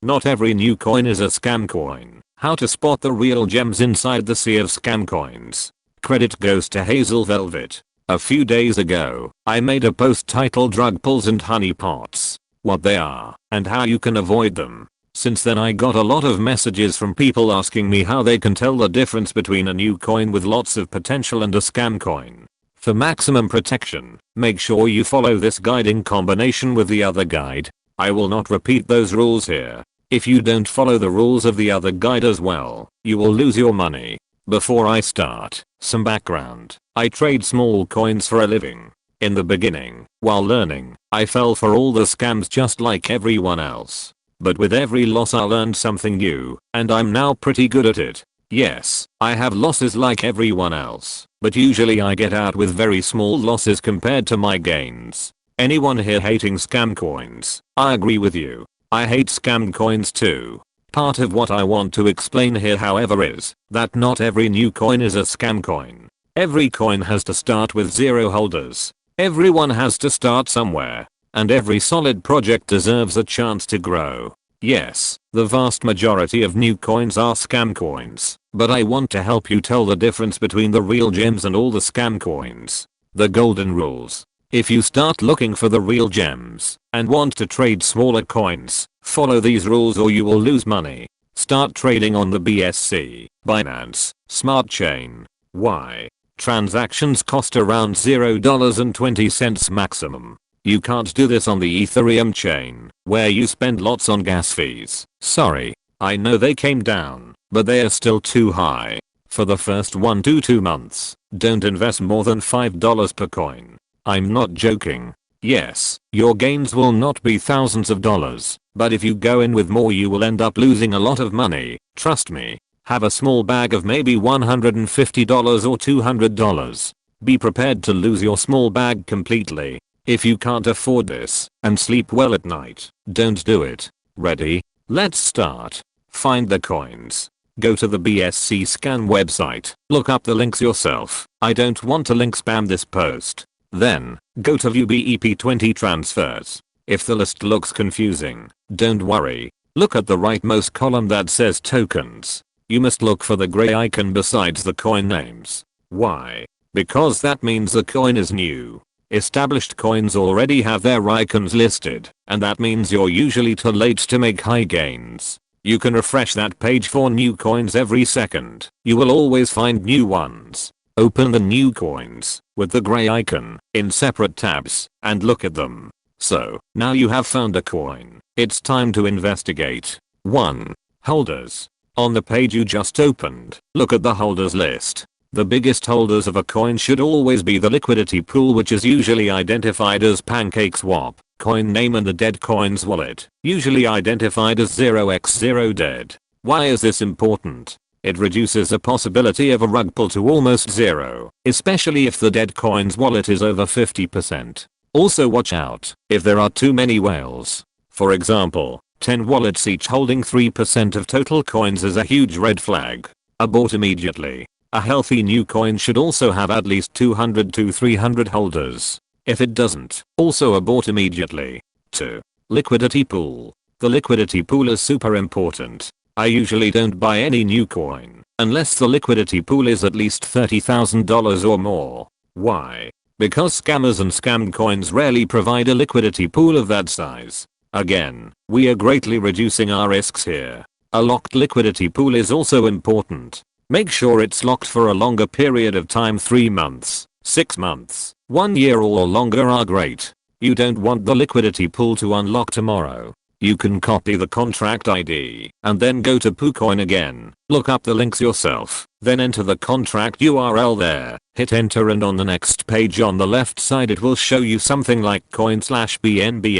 Not every new coin is a scam coin. How to spot the real gems inside the sea of scam coins. Credit goes to hazelvelvet. A few days ago, I made a post titled Drug Pulls and Honeypots. What they are, and how you can avoid them. Since then I got a lot of messages from people asking me how they can tell the difference between a new coin with lots of potential and a scam coin. For maximum protection, make sure you follow this guide in combination with the other guide. I will not repeat those rules here. If you don't follow the rules of the other guide as well, you will lose your money. Before I start, some background. I trade small coins for a living. In the beginning, while learning, I fell for all the scams just like everyone else. But with every loss I learned something new, and I'm now pretty good at it. Yes, I have losses like everyone else, but usually I get out with very small losses compared to my gains. Anyone here hating scam coins? I agree with you. I hate scam coins too. Part of what I want to explain here however is that not every new coin is a scam coin. Every coin has to start with 0 holders. Everyone has to start somewhere. And every solid project deserves a chance to grow. Yes, the vast majority of new coins are scam coins, but I want to help you tell the difference between the real gems and all the scam coins. The golden rules. If you start looking for the real gems and want to trade smaller coins, follow these rules or you will lose money. Start trading on the BSC, Binance, Smart Chain. Why? Transactions cost around $0.20 maximum. You can't do this on the Ethereum chain, where you spend lots on gas fees. Sorry, I know they came down, but they are still too high. For the first 1 to 2 months, don't invest more than $5 per coin. I'm not joking. Yes, your gains will not be thousands of dollars, but if you go in with more you will end up losing a lot of money, trust me. Have a small bag of maybe $150 or $200. Be prepared to lose your small bag completely. If you can't afford this and sleep well at night, don't do it. Ready? Let's start. Find the coins. Go to the BSC scan website. Look up the links yourself. I don't want to link spam this post. Then, go to view BEP20 transfers. If the list looks confusing, don't worry. Look at the rightmost column that says tokens. You must look for the gray icon besides the coin names. Why? Because that means the coin is new. Established coins already have their icons listed, and that means you're usually too late to make high gains. You can refresh that page for new coins every second. You will always find new ones. Open the new coins with the gray icon in separate tabs and look at them. So, now you have found a coin. It's time to investigate. 1. Holders. On the page you just opened, look at the holders list. The biggest holders of a coin should always be the liquidity pool, which is usually identified as PancakeSwap, coin name, and the dead coins wallet, usually identified as 0x0 dead. Why is this important? It reduces the possibility of a rug pull to almost zero, especially if the dead coins wallet is over 50%. Also watch out if there are too many whales. For example, 10 wallets each holding 3% of total coins is a huge red flag. Abort immediately. A healthy new coin should also have at least 200 to 300 holders. If it doesn't, also abort immediately. 2. Liquidity pool. The liquidity pool is super important. I usually don't buy any new coin unless the liquidity pool is at least $30,000 or more. Why? Because scammers and scam coins rarely provide a liquidity pool of that size. Again, we are greatly reducing our risks here. A locked liquidity pool is also important. Make sure it's locked for a longer period of time. 3 months, 6 months, 1 year or longer are great. You don't want the liquidity pool to unlock tomorrow. You can copy the contract ID and then go to PooCoin again. Look up the links yourself, then enter the contract URL there, hit enter, and on the next page on the left side it will show you something like coin/BNB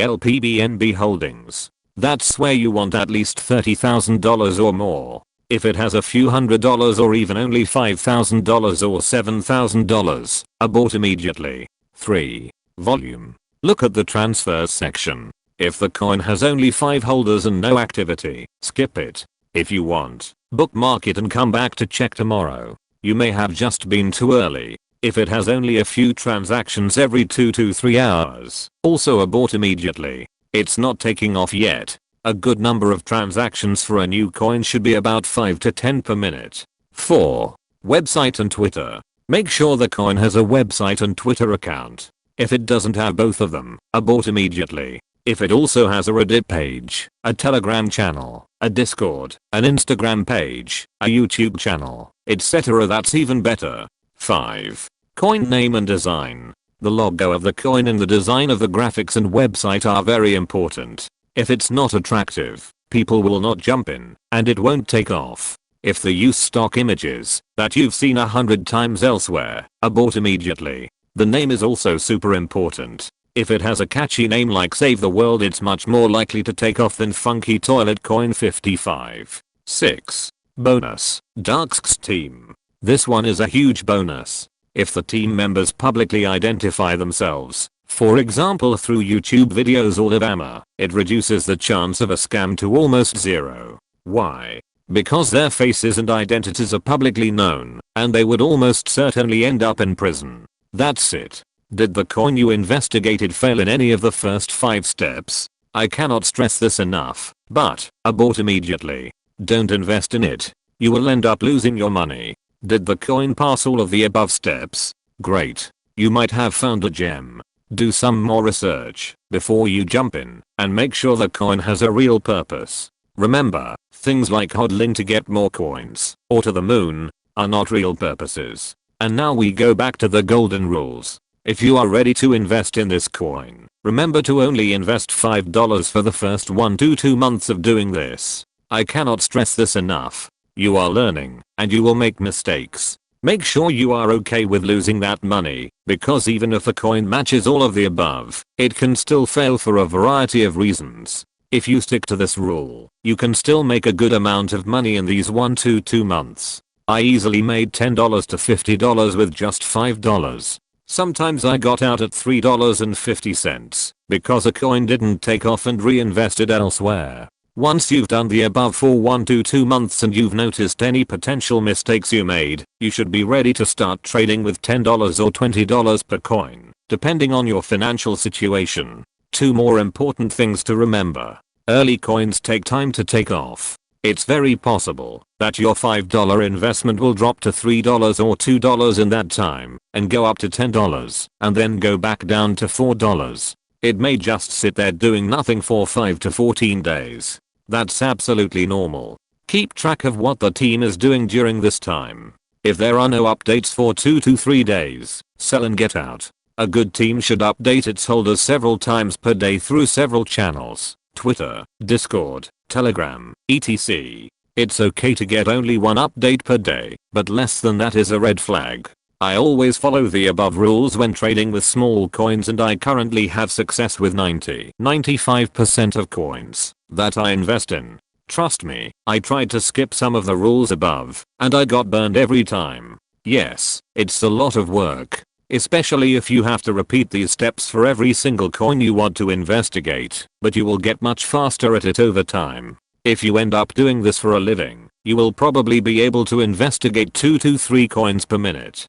holdings. That's where you want at least $30,000 or more. If it has a few $100 or even only $5,000 or $7,000, abort immediately. 3. Volume. Look at the transfers section. If the coin has only 5 holders and no activity, skip it. If you want, bookmark it and come back to check tomorrow. You may have just been too early. If it has only a few transactions every 2 to 3 hours, also abort immediately. It's not taking off yet. A good number of transactions for a new coin should be about 5 to 10 per minute. 4. Website and Twitter. Make sure the coin has a website and Twitter account. If it doesn't have both of them, abort immediately. If it also has a Reddit page, a Telegram channel, a Discord, an Instagram page, a YouTube channel, etc., that's even better. 5. Coin name and design. The logo of the coin and the design of the graphics and website are very important. If it's not attractive, people will not jump in, and it won't take off. If they use stock images that you've seen 100 times elsewhere, abort immediately. The name is also super important. If it has a catchy name like Save the World, it's much more likely to take off than Funky Toilet Coin 55. 6. Bonus. Dark's team. This one is a huge bonus. If the team members publicly identify themselves, for example through YouTube videos or Livama, it reduces the chance of a scam to almost zero. Why? Because their faces and identities are publicly known, and they would almost certainly end up in prison. That's it. Did the coin you investigated fail in any of the first 5 steps? I cannot stress this enough, but abort immediately. Don't invest in it. You will end up losing your money. Did the coin pass all of the above steps? Great. You might have found a gem. Do some more research before you jump in, and make sure the coin has a real purpose. Remember, things like hodling to get more coins, or to the moon, are not real purposes. And now we go back to the golden rules. If you are ready to invest in this coin, remember to only invest $5 for the first 1 to 2 months of doing this. I cannot stress this enough. You are learning, and you will make mistakes. Make sure you are okay with losing that money, because even if a coin matches all of the above, it can still fail for a variety of reasons. If you stick to this rule, you can still make a good amount of money in these 1 to 2 months. I easily made $10 to $50 with just $5. Sometimes I got out at $3.50 because a coin didn't take off and reinvested elsewhere. Once you've done the above for 1 to 2 months and you've noticed any potential mistakes you made, you should be ready to start trading with $10 or $20 per coin, depending on your financial situation. 2 more important things to remember. Early coins take time to take off. It's very possible that your $5 investment will drop to $3 or $2 in that time, and go up to $10, and then go back down to $4. It may just sit there doing nothing for 5 to 14 days. That's absolutely normal. Keep track of what the team is doing during this time. If there are no updates for 2 to 3 days, sell and get out. A good team should update its holders several times per day through several channels: Twitter, Discord, Telegram, etc. It's okay to get only 1 update per day, but less than that is a red flag. I always follow the above rules when trading with small coins, and I currently have success with 95% of coins that I invest in. Trust me, I tried to skip some of the rules above, and I got burned every time. Yes, it's a lot of work, especially if you have to repeat these steps for every single coin you want to investigate, but you will get much faster at it over time. If you end up doing this for a living, you will probably be able to investigate 2 to 3 coins per minute.